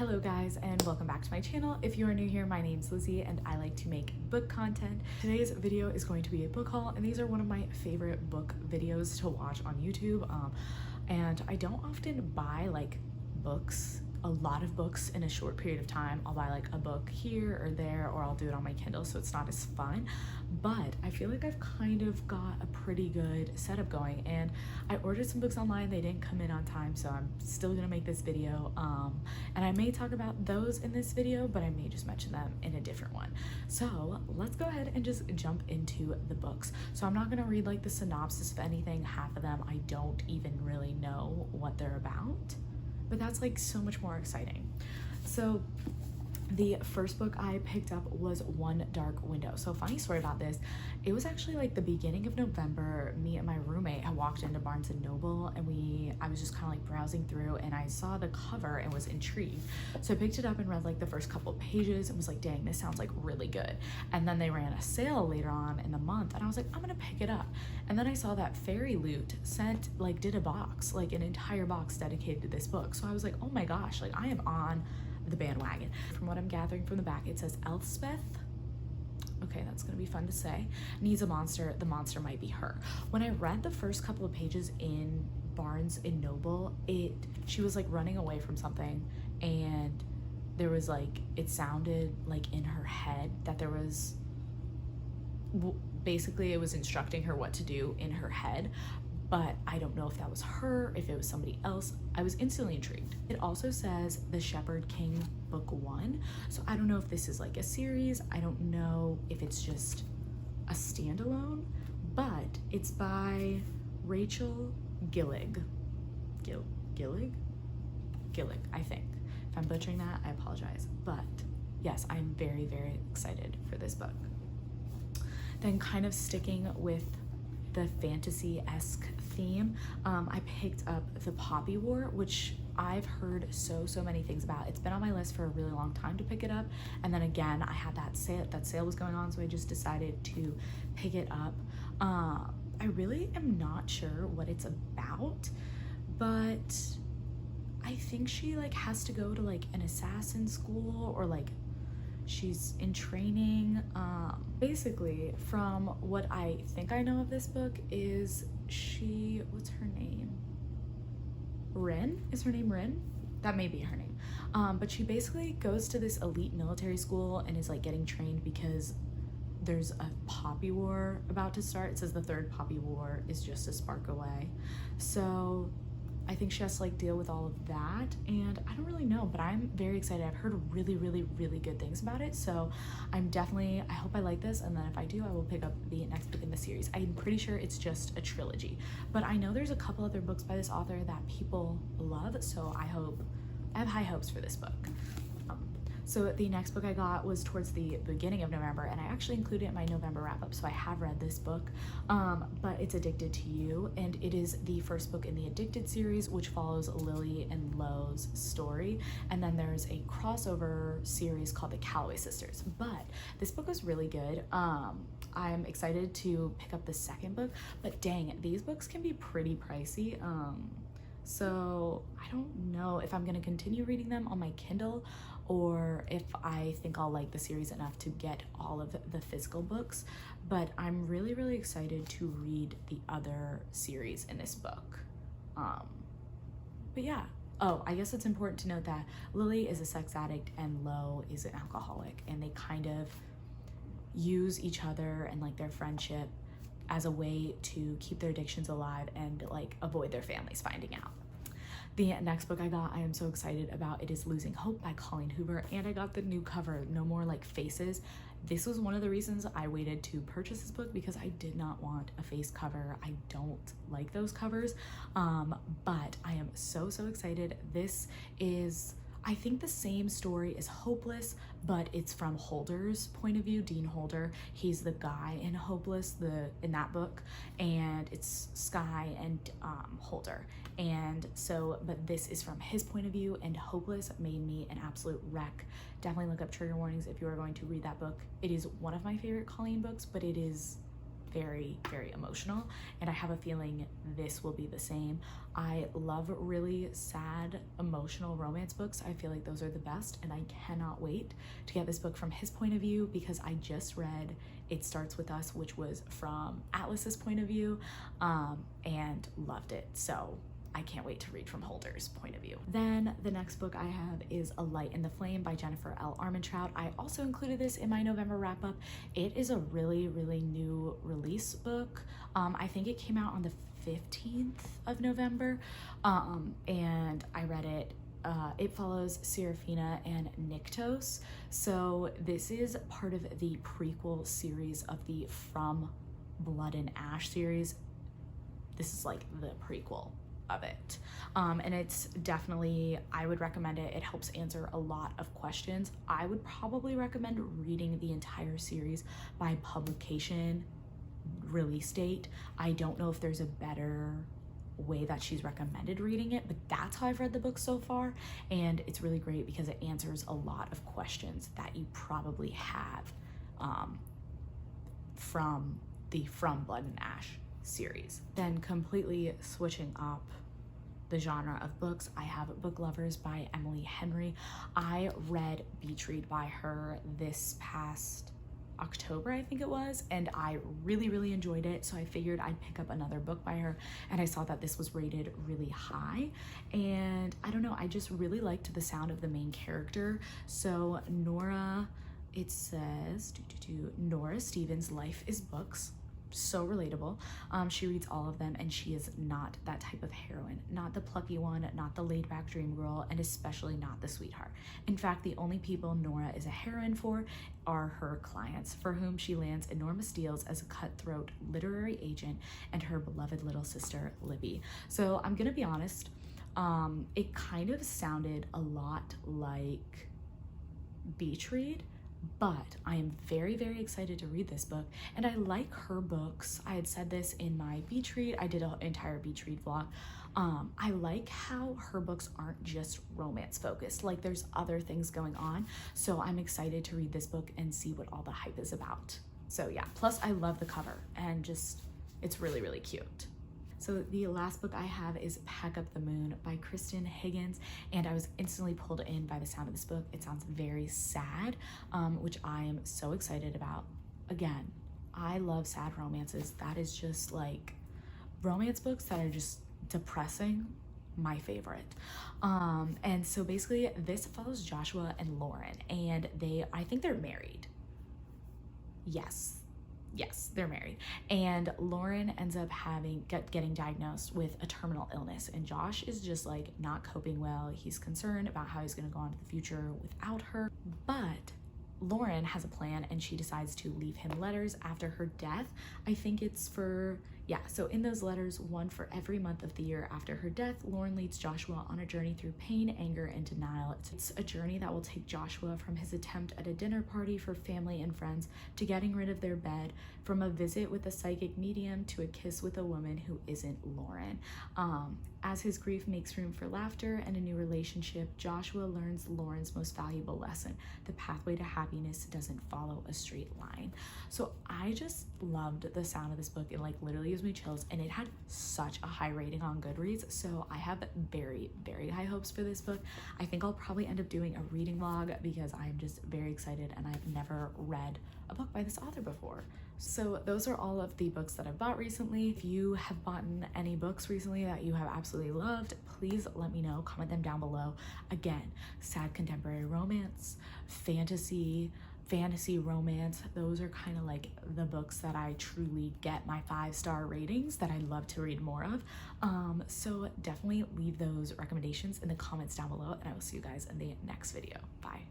Hello guys and welcome back to my channel. If you are new here, my name's Lizzy and I like to make book content. Today's video is going to be a book haul and these are one of my favorite book videos to watch on YouTube. And I don't often buy like books, a lot of books in a short period of time. I'll buy like a book here or there, or I'll do it on my Kindle, so it's not as fun. But I feel like I've kind of got a pretty good setup going, and I ordered some books online. They didn't come in on time, so I'm still gonna make this video. And I may talk about those in this video, but I may just mention them in a different one. So let's go ahead and just jump into the books. So I'm not gonna read like the synopsis of anything. Half of them I don't even really know what they're about, but that's like so much more exciting. So the first book I picked up was One Dark Window. So funny story about this, it was actually like the beginning of November. Me and my roommate had walked into Barnes and Noble and I was just kind of like browsing through and I saw the cover and was intrigued. So I picked it up and read like the first couple pages and was like, dang, this sounds like really good. And then they ran a sale later on in the month and I was like, I'm gonna pick it up. And then I saw that Fairy Loot did a box, like an entire box dedicated to this book. So I was like, oh my gosh, like I am on the bandwagon. From what I'm gathering from the back, it says Elspeth, okay, that's gonna be fun to say, needs a monster, the monster might be her. When I read the first couple of pages in Barnes and Noble, she was like running away from something and there was like, it sounded like in her head that there was, basically it was instructing her what to do in her head, but I don't know if that was her, if it was somebody else. I was instantly intrigued. It also says The Shepherd King Book 1. So I don't know if this is like a series. I don't know if it's just a standalone, but it's by Rachel Gillig, I think. If I'm butchering that, I apologize. But yes, I'm very, very excited for this book. Then kind of sticking with the fantasy-esque theme, I picked up The Poppy War, which I've heard so many things about. It's been on my list for a really long time to pick it up, and then again I had that sale was going on, so I just decided to pick it up. I really am not sure what it's about, but I think she like has to go to like an assassin school, or like she's in training. Basically, from what I think I know of this book, is what's her name? Rin? Is her name Rin? That may be her name. But she basically goes to this elite military school and is like getting trained because there's a poppy war about to start. It says the third poppy war is just a spark away. So I think she has to like deal with all of that, and I don't really know, but I'm very excited. I've heard really good things about it, so I hope I like this, and then if I do, I will pick up the next book in the series. I'm pretty sure it's just a trilogy, but I know there's a couple other books by this author that people love, so I have high hopes for this book. So the next book I got was towards the beginning of November, and I actually included it in my November wrap-up, so I have read this book, but it's Addicted to You, and it is the first book in the Addicted series, which follows Lily and Lo's story, and then there's a crossover series called the Calloway Sisters. But this book was really good. I'm excited to pick up the second book, but dang, these books can be pretty pricey. So I don't know if I'm gonna continue reading them on my Kindle, or if I think I'll like the series enough to get all of the physical books, but I'm really excited to read the other series in this book. But yeah. Oh, I guess it's important to note that Lily is a sex addict and Lo is an alcoholic, and they kind of use each other and like their friendship as a way to keep their addictions alive and like avoid their families finding out. The next book I got, I am so excited about. It is Losing Hope by Colleen Hoover, and I got the new cover, no more like faces. This was one of the reasons I waited to purchase this book, because I did not want a face cover. I don't like those covers, but I am so excited. This is, I think, the same story as Hopeless, but it's from Holder's point of view. Dean Holder, he's the guy in Hopeless, in that book, and it's Sky and Holder, and so, but this is from his point of view, and Hopeless made me an absolute wreck. Definitely look up trigger warnings if you are going to read that book. It is one of my favorite Colleen books, but it is very, very emotional, and I have a feeling this will be the same. I love really sad, emotional romance books. I feel like those are the best, and I cannot wait to get this book from his point of view, because I just read It Starts With Us, which was from Atlas's point of view, and loved it. So I can't wait to read from Holder's point of view. Then the next book I have is A Light in the Flame by Jennifer L. Armentrout. I also included this in my November wrap up. It is a really, really new release book. I think it came out on the 15th of November, and I read it. It follows Serafina and Nyktos. So this is part of the prequel series of the From Blood and Ash series. This is like the prequel of it, and it's definitely, I would recommend it. It helps answer a lot of questions. I would probably recommend reading the entire series by publication release date. I don't know if there's a better way that she's recommended reading it, but that's how I've read the book so far, and it's really great because it answers a lot of questions that you probably have from the From Blood and Ash series. Then completely switching up the genre of books, I have Book Lovers by Emily Henry. I read Beach Read by her this past October, I think it was, and I really, really enjoyed it. So I figured I'd pick up another book by her, and I saw that this was rated really high, and I don't know, I just really liked the sound of the main character. So Nora, it says, Nora Stevens' life is books. So relatable. She reads all of them, and she is not that type of heroine, not the plucky one, not the laid back dream girl, and especially not the sweetheart. In fact, the only people Nora is a heroine for are her clients, for whom she lands enormous deals as a cutthroat literary agent, and her beloved little sister Libby. So I'm gonna be honest, it kind of sounded a lot like Beach Read, but I am very, very excited to read this book, and I like her books. I had said this in my Beach Read. I did an entire Beach Read vlog. I like how her books aren't just romance focused, like there's other things going on. So I'm excited to read this book and see what all the hype is about. So yeah, plus I love the cover, and just, it's really, really cute. So the last book I have is Pack Up the Moon by Kristen Higgins, and I was instantly pulled in by the sound of this book. It sounds very sad, which I am so excited about. Again, I love sad romances. That is just like romance books that are just depressing, my favorite. And so basically this follows Joshua and Lauren, and I think they're married. Yes, they're married, and Lauren ends up getting diagnosed with a terminal illness, and Josh is just like not coping well. He's concerned about how he's going to go on to the future without her, but Lauren has a plan, and she decides to leave him letters after her death. I think it's so in those letters, one for every month of the year after her death, Lauren leads Joshua on a journey through pain, anger, and denial. It's a journey that will take Joshua from his attempt at a dinner party for family and friends to getting rid of their bed, from a visit with a psychic medium to a kiss with a woman who isn't Lauren. As his grief makes room for laughter and a new relationship, Joshua learns Lauren's most valuable lesson: the pathway to happiness doesn't follow a straight line. So I just loved the sound of this book. It like literally gives me chills, and it had such a high rating on Goodreads. So I have very, very high hopes for this book. I think I'll probably end up doing a reading vlog because I'm just very excited, and I've never read a book by this author before. So those are all of the books that I've bought recently. If you have bought any books recently that you have absolutely loved, please let me know. Comment them down below. Again, sad contemporary romance, fantasy romance, those are kind of like the books that I truly get my 5-star ratings that I love to read more of. So definitely leave those recommendations in the comments down below, and I will see you guys in the next video. Bye.